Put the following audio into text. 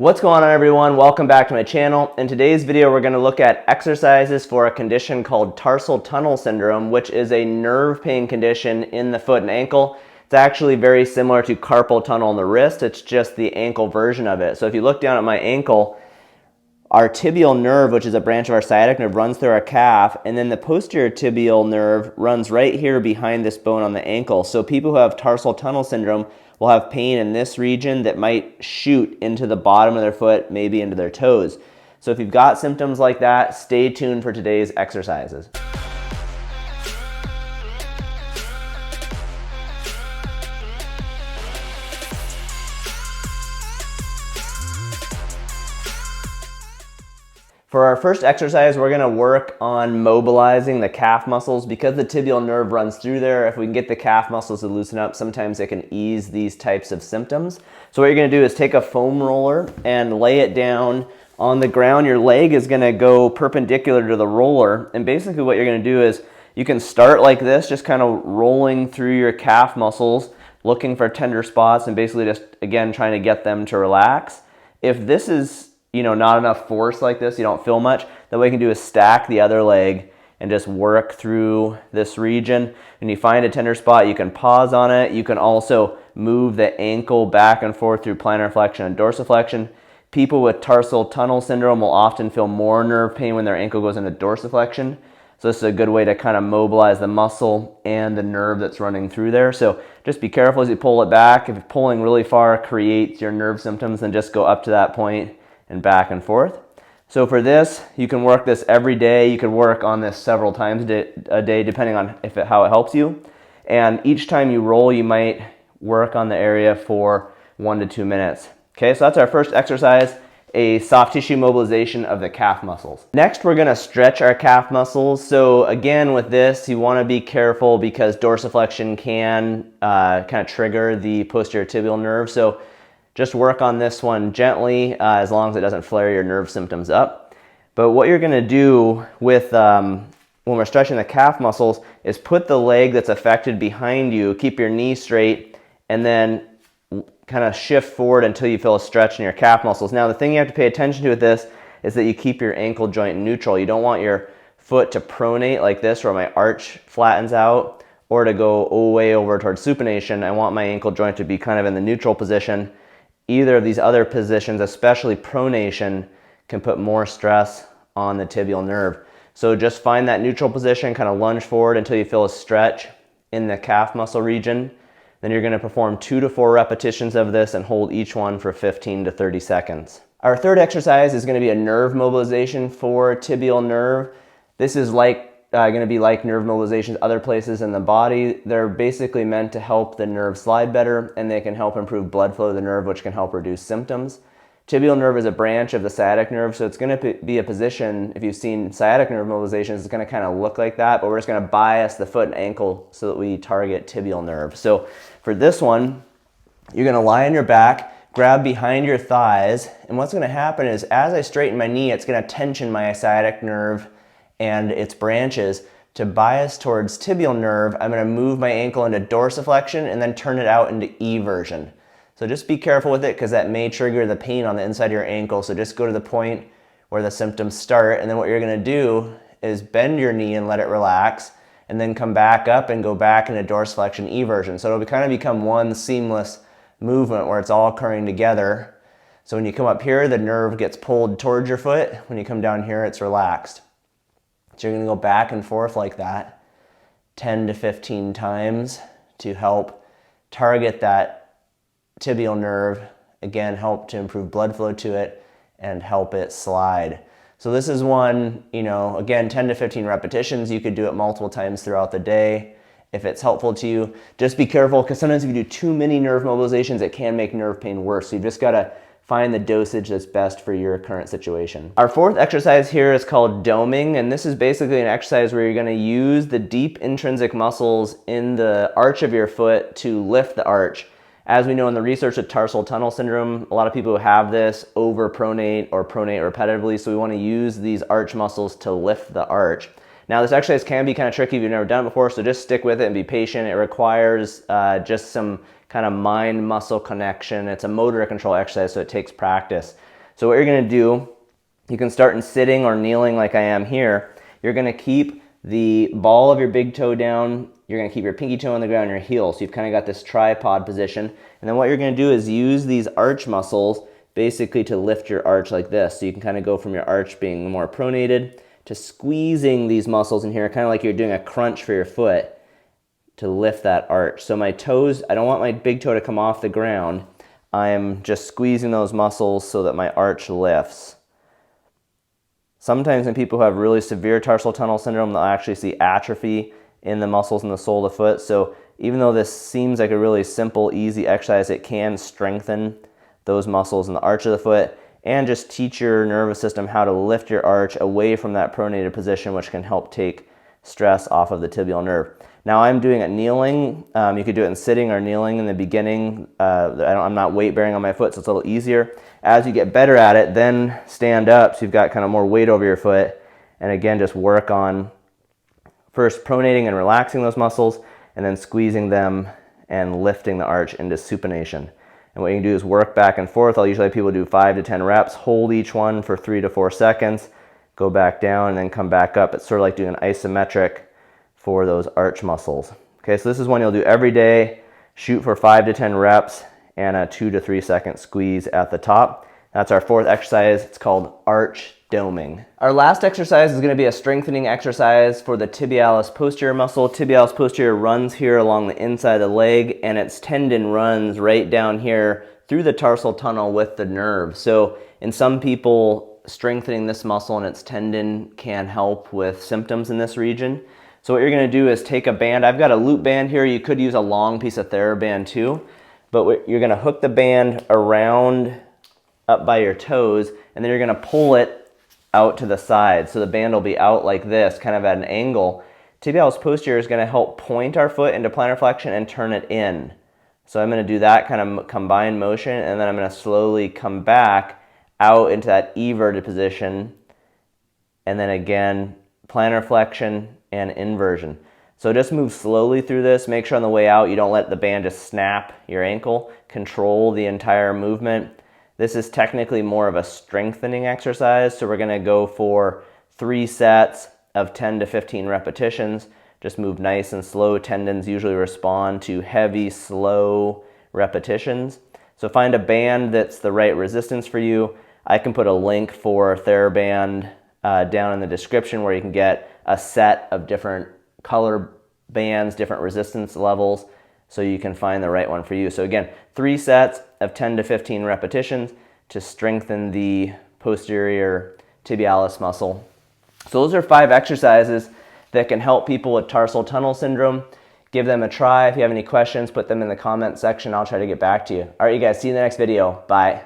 What's going on, everyone? Welcome back to my channel. In today's video, we're going to look at exercises for a condition called tarsal tunnel syndrome, which is a nerve pain condition in the foot and ankle. It's actually very similar to carpal tunnel in the wrist. It's just the ankle version of it. So if you look down at my ankle, our tibial nerve, which is a branch of our sciatic nerve, runs through our calf, and then the posterior tibial nerve runs right here behind this bone on the ankle. So people who have tarsal tunnel syndrome will have pain in this region that might shoot into the bottom of their foot, maybe into their toes. So if you've got symptoms like that, stay tuned for today's exercises. For our first exercise, we're going to work on mobilizing the calf muscles. Because the tibial nerve runs through there, if we can get the calf muscles to loosen up, sometimes it can ease these types of symptoms. So what you're going to do is take a foam roller and lay it down on the ground. Your leg is going to go perpendicular to the roller. And basically what you're going to do is you can start like this, just kind of rolling through your calf muscles, looking for tender spots, and basically just, again, trying to get them to relax. If this is not enough force like this, you don't feel much, then what you can do is stack the other leg and just work through this region. When you find a tender spot, you can pause on it. You can also move the ankle back and forth through plantar flexion and dorsiflexion. People with tarsal tunnel syndrome will often feel more nerve pain when their ankle goes into dorsiflexion. So this is a good way to kind of mobilize the muscle and the nerve that's running through there. So just be careful as you pull it back. If pulling really far creates your nerve symptoms, then just go up to that point and back and forth. So for this, you can work this every day. You can work on this several times a day, depending on how it helps you. And each time you roll, you might work on the area for 1 to 2 minutes. Okay, so that's our first exercise, a soft tissue mobilization of the calf muscles. Next, we're gonna stretch our calf muscles. So again, with this, you wanna be careful because dorsiflexion can kind of trigger the posterior tibial nerve. So just work on this one gently, as long as it doesn't flare your nerve symptoms up. But what you're gonna do with, when we're stretching the calf muscles, is put the leg that's affected behind you, keep your knee straight, and then kind of shift forward until you feel a stretch in your calf muscles. Now, the thing you have to pay attention to with this is that you keep your ankle joint neutral. You don't want your foot to pronate like this, where my arch flattens out, or to go way over towards supination. I want my ankle joint to be kind of in the neutral position. Either of these other positions, especially pronation, can put more stress on the tibial nerve. So just find that neutral position, kind of lunge forward until you feel a stretch in the calf muscle region. Then you're going to perform 2 to 4 repetitions of this and hold each one for 15 to 30 seconds. Our third exercise is going to be a nerve mobilization for tibial nerve. This is going to be like nerve mobilizations other places in the body. They're basically meant to help the nerve slide better, and they can help improve blood flow to the nerve, which can help reduce symptoms. Tibial nerve is a branch of the sciatic nerve, so it's going to be a position, if you've seen sciatic nerve mobilizations, it's going to kind of look like that, but we're just going to bias the foot and ankle so that we target tibial nerve. So for this one, you're going to lie on your back, grab behind your thighs, and what's going to happen is as I straighten my knee, it's going to tension my sciatic nerve and its branches. To bias towards tibial nerve, I'm going to move my ankle into dorsiflexion and then turn it out into eversion. So just be careful with it because that may trigger the pain on the inside of your ankle. So just go to the point where the symptoms start, and then what you're going to do is bend your knee and let it relax, and then come back up and go back into dorsiflexion eversion. So it'll kind of become one seamless movement where it's all occurring together. So when you come up here, the nerve gets pulled towards your foot. When you come down here, it's relaxed. So you're going to go back and forth like that 10 to 15 times to help target that tibial nerve, again, help to improve blood flow to it and help it slide. So this is one, again, 10 to 15 repetitions. You could do it multiple times throughout the day if it's helpful to you. Just be careful because sometimes if you do too many nerve mobilizations, it can make nerve pain worse. So you've just got to find the dosage that's best for your current situation. Our fourth exercise here is called doming, and this is basically an exercise where you're going to use the deep intrinsic muscles in the arch of your foot to lift the arch. As we know in the research of tarsal tunnel syndrome, a lot of people who have this overpronate or pronate repetitively, so we want to use these arch muscles to lift the arch. Now this exercise can be kind of tricky if you've never done it before, so just stick with it and be patient. It requires just some kind of mind-muscle connection. It's a motor control exercise, so it takes practice. So what you're going to do, you can start in sitting or kneeling like I am here. You're going to keep the ball of your big toe down. You're going to keep your pinky toe on the ground and your heel. So you've kind of got this tripod position. And then what you're going to do is use these arch muscles basically to lift your arch like this. So you can kind of go from your arch being more pronated to squeezing these muscles in here, kind of like you're doing a crunch for your foot to lift that arch. So my toes, I don't want my big toe to come off the ground. I'm just squeezing those muscles so that my arch lifts. Sometimes in people who have really severe tarsal tunnel syndrome, they'll actually see atrophy in the muscles in the sole of the foot. So even though this seems like a really simple, easy exercise, it can strengthen those muscles in the arch of the foot and just teach your nervous system how to lift your arch away from that pronated position, which can help take stress off of the tibial nerve. Now I'm doing it kneeling. You could do it in sitting or kneeling in the beginning. I'm not weight bearing on my foot, so it's a little easier. As you get better at it, then stand up so you've got kind of more weight over your foot. And again, just work on first pronating and relaxing those muscles and then squeezing them and lifting the arch into supination. And what you can do is work back and forth. I'll usually have people do 5 to 10 reps, hold each one for 3 to 4 seconds, go back down and then come back up. It's sort of like doing an isometric for those arch muscles. Okay, so this is one you'll do every day. Shoot for 5 to 10 reps and a 2 to 3 second squeeze at the top. That's our fourth exercise. It's called arch doming. Our last exercise is going to be a strengthening exercise for the tibialis posterior muscle. Tibialis posterior runs here along the inside of the leg, and its tendon runs right down here through the tarsal tunnel with the nerve. So in some people, strengthening this muscle and its tendon can help with symptoms in this region. So what you're going to do is take a band. I've got a loop band here. You could use a long piece of TheraBand too, but you're going to hook the band around up by your toes, and then you're going to pull it out to the side. So the band will be out like this, kind of at an angle. Tibialis posterior is going to help point our foot into plantar flexion and turn it in. So I'm going to do that kind of combined motion, and then I'm going to slowly come back out into that everted position, and then again, plantar flexion and inversion. So just move slowly through this. Make sure on the way out you don't let the band just snap your ankle. Control the entire movement. This is technically more of a strengthening exercise, so we're going to go for 3 sets of 10 to 15 repetitions. Just move nice and slow. Tendons usually respond to heavy, slow repetitions. So find a band that's the right resistance for you. I can put a link for TheraBand down in the description where you can get a set of different color bands, different resistance levels, so you can find the right one for you. So again, 3 sets of 10 to 15 repetitions to strengthen the posterior tibialis muscle. So those are 5 exercises that can help people with tarsal tunnel syndrome. Give them a try. If you have any questions, put them in the comment section. I'll try to get back to you. All right, you guys, see you in the next video. Bye.